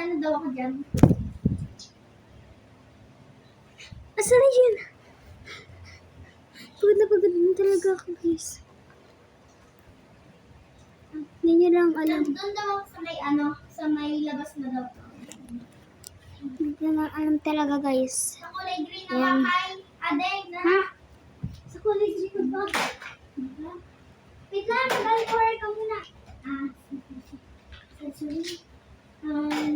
ano daw ako dyan. Asan na yun? Pagod na talaga ako, guys. Hindi nyo lang alam. Doon daw ako sa may ano, sa may labas na daw. Hindi nyo lang alam talaga, guys. Sa kulay green na Yan. bahay. Aday na. Ha? Sa kulay green na bahay. Wait lang, mag-alcohol ka muna. Sorry. Wala.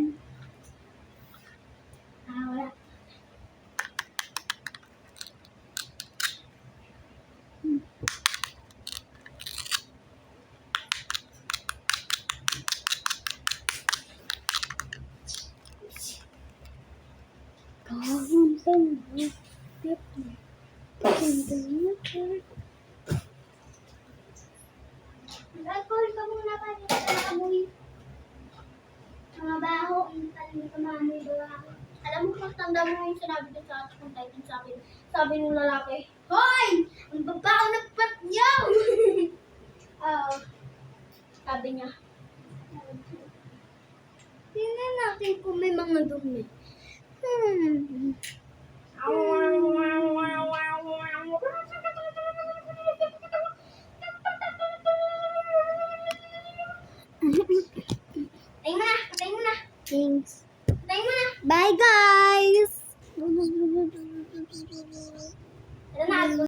Mag-alcohol ka muna pa. Hindi ka nakamuhi. Mga baho. Hindi ka maamoy ba? Alam mo, magtanda mo yung sinabi ko sa akin kung title sa akin. Sabi ng lalaki, Hoy! Ang babaho ng pat niyo! Sabi niya. Tingnan natin kung may mga dumi. Patay mo na. Thanks. Patay mo na. Bye, guys! Ano na,